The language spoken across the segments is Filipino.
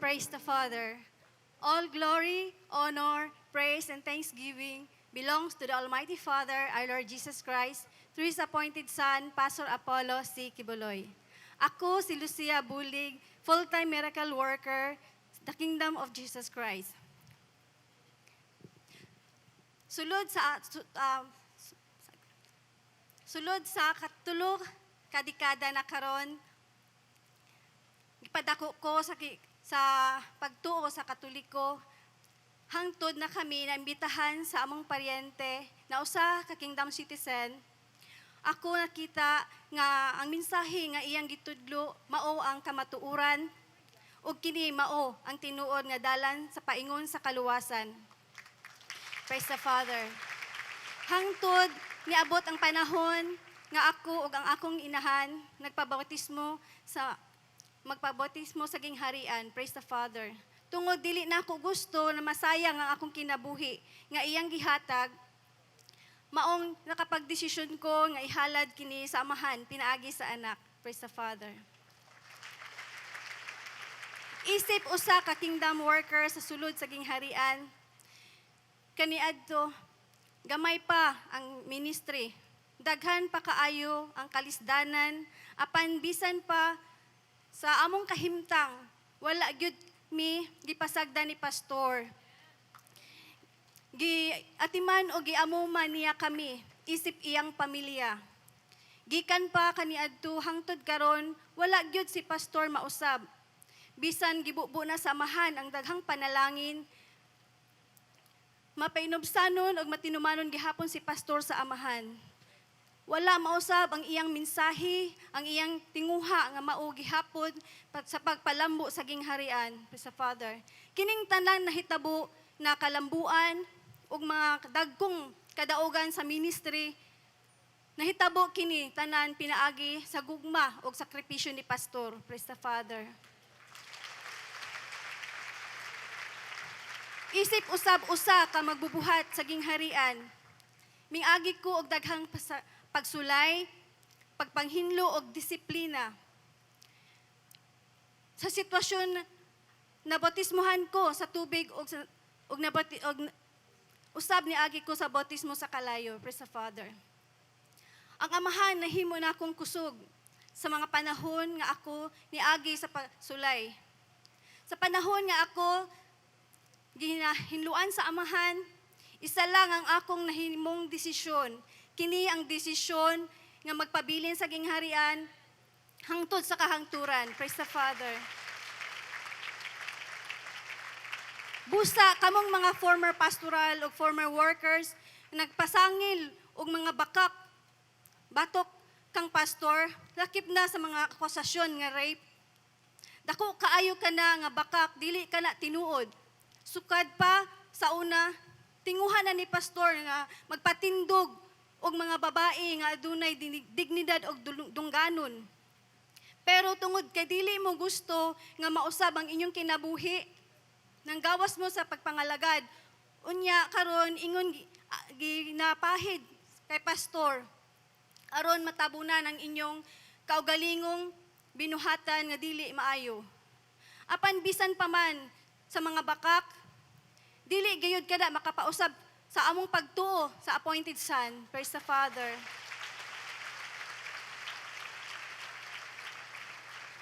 Praise the Father. All glory, honor, praise, and thanksgiving belongs to the Almighty Father, our Lord Jesus Christ, through His appointed Son, Pastor Apollo C. Kibuloy. Ako si Lucia Bulig, full-time miracle worker, the Kingdom of Jesus Christ. Sulod sa katulog kadikada na karon, ipadako ko sa pagtuo sa Katoliko, hangtod na kami na imbitahan sa among paryente na usa ka kingdom citizen. Ako nakita nga ang mensahe nga iyang gitudlo mao ang kamatuoran ug kini mao ang tinuod nga dalan sa paingon sa kaluwasan. Praise the Father. Hangtod niabot ang panahon nga ako ug ang akong inahan magpabautismo sa gingharian. Praise the Father. Tungod dili na ako gusto na masayang ang akong kinabuhi nga iyang gihatag, maong nakapagdesisyon ko nga ihalad kini sa amahan pinaagi sa anak. Praise the Father. Isip usa ka kingdom worker sa sulod sa gingharian, kaniadto gamay pa ang ministry, daghan pa kaayo ang kalisdanan, apan bisan pa sa among kahimtang wala gyud mi gipasagdan ni pastor. Giatiman o giamuman niya kami isip iyang pamilya. Gikan pa kaniadto hangtod karon wala gyud si pastor mausab. Bisan gibubo na samahan ang daghang panalangin, mapainobsanon o matinumanon gihapon si pastor sa amahan. Wala mausab ang iyang mensahe, ang iyang tinguha nga mao gihapon sa pagpalambo sa gingharian sa Father. Kining tanan nahitabo na kalambuan ug mga dagkong kadaugan sa ministry, nahitabo kini tanan pinaagi sa gugma ug sakripisyo ni pastor. Praise the Father. Isip usab-usa ka magbubuhat sa gingharian. Mingagi ko og daghang pagsulay, pagpanghinlo og disiplina. Sa sitwasyon na bautismohan ko sa tubig og usab ni agi ko sa bautismo sa kalayo. Praise the Father. Ang amahan nahimo na akong kusog sa mga panahon nga ako niagi sa pasulay. Sa panahon nga ako ginahinluan sa amahan, isa lang ang akong nahimong desisyon. Kini ang desisyon nga magpabilin sa gingharian hangtod sa kahangturan. Praise the Father. Busa kamong mga former pastoral o former workers nagpasangil og mga batok kang pastor, lakip na sa mga akusasyon nga rape. Dako kaayo ka na nga bakak, dili ka na tinuod. Sukad pa sa una, tinguhan na ni pastor nga magpatindog og mga babae nga adunay dignidad og dungganon. Pero tungod kay dili mo gusto nga mausab ang inyong kinabuhi, nang gawas mo sa pagpangalagad, unya karon ingon ginapahid kay pastor aron matabunan ang inyong kaugalingong binuhatan nga dili maayo. Apan bisan pa man sa mga bakak, dili gayud kada makapausab sa among pagtuo sa appointed Son. Praise the Father.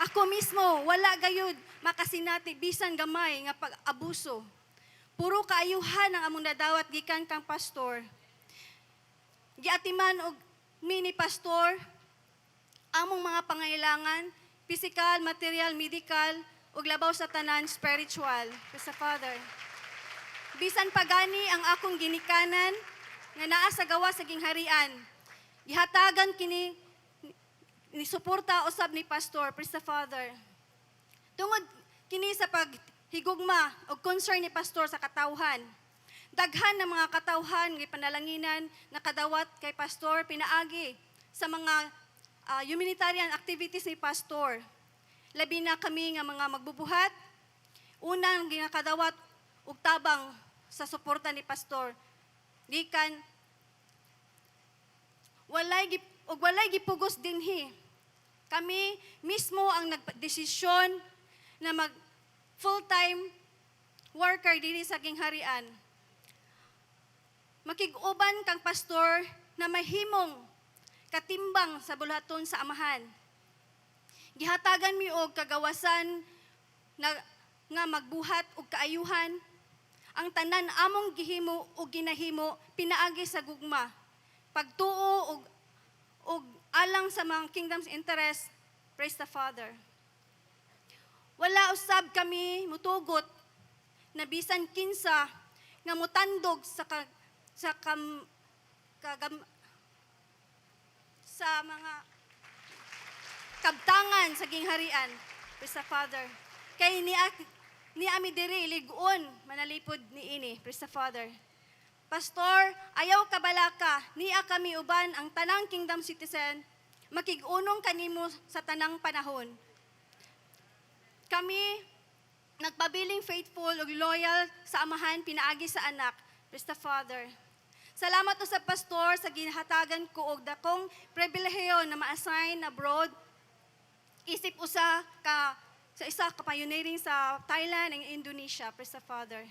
Ako mismo, wala gayud makasinati bisan gamay nga pag-abuso. Puro kaayuhan ang among nadawat gikan kang pastor. Giatiman og mini pastor among mga pangailangan, physical, material, medical, ug labaw sa tanan spiritual. Praise the Father. Bisan pagani ang akong ginikanan nga naa sa gawa sa gingharian, gihatagan kini ni suporta usab ni pastor. Praise the Father. Tungod kini sa paghigugma o concern ni pastor sa katawhan, daghan ng mga katawhan nga panalanginan nakadawat kay pastor pinaagi sa mga humanitarian activities ni pastor. Labi na kami nga mga magbubuhat, unang ginakadawat og tabang sa suporta ni pastor. Gikan walay gipugos dinhi. Kami mismo ang nagdesisyon na full-time worker diri sa gingharian. Makig-uban kang pastor na mahimong katimbang sa bulaton sa amahan. Gihatagan mi og kagawasan nga magbuhat og kaayuhan. Ang tanan among gihimo o ginahimo pinaagi sa gugma. Pagtuo og alang sa mga kingdom's interest, praise the Father. Wala usab kami mutugot na bisan kinsa nga mutandog sa mga kabtangan sa gingharian, praise the Father. Kay ni ami diri ligon manalipod ni ini, praise the Father. Pastor, ayaw kabalaka, niya kami uban ang tanang kingdom citizen, makig-unong kanimo sa tanang panahon. Kami nagpabiling faithful ug loyal sa amahan pinaagi sa anak, praise the Father. Salamat sa pastor sa ginhatagan ko og dakong pribilehiyo na ma-assign abroad. Isip usa ka sa isa ka pioneering sa Thailand ug Indonesia, praise the Father.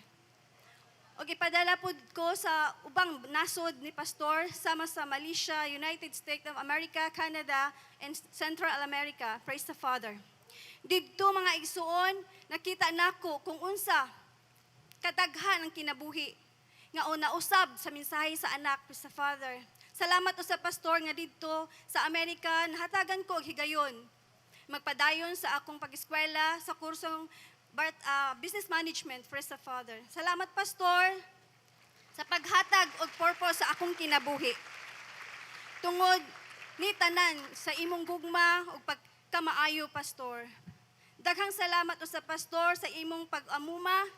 Og ipadala pud ko sa ubang nasod ni pastor sama sa Malaysia, United States of America, Canada, and Central America, praise the Father. Didto mga igsuon, nakita nako kung unsa kadaghan ang kinabuhi nga una usab sa mensahe sa anak, praise the Father. Salamat sa pastor nga didto sa Amerika nahatagan ko og higayon. Magpadayon sa akong pag-eskwela sa kursong business management, praise the Father. Salamat pastor sa paghatag og purpose sa akong kinabuhi. Tungod ni tanan sa imong gugma ug pagkamaayo pastor. Daghang salamat sa pastor sa imong pag-amuma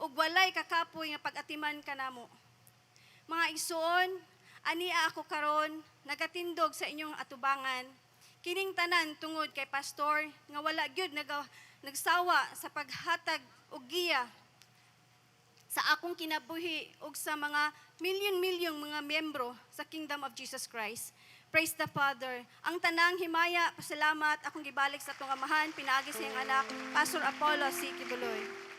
ug walay kakapoy nga pag-atiman kanamo. Mga igsoon, ania ako karon nagatindog sa inyong atubangan. Kining tanan tungod kay pastor nga wala gyud nagsawa sa paghatag og giya sa akong kinabuhi ug sa mga milyon-milyong mga miyembro sa Kingdom of Jesus Christ. Praise the Father. Ang tanang himaya, pasalamat akong gibalik sa atong amahan pinaagi sa iyang anak, Pastor Apollo C. Kibuloy.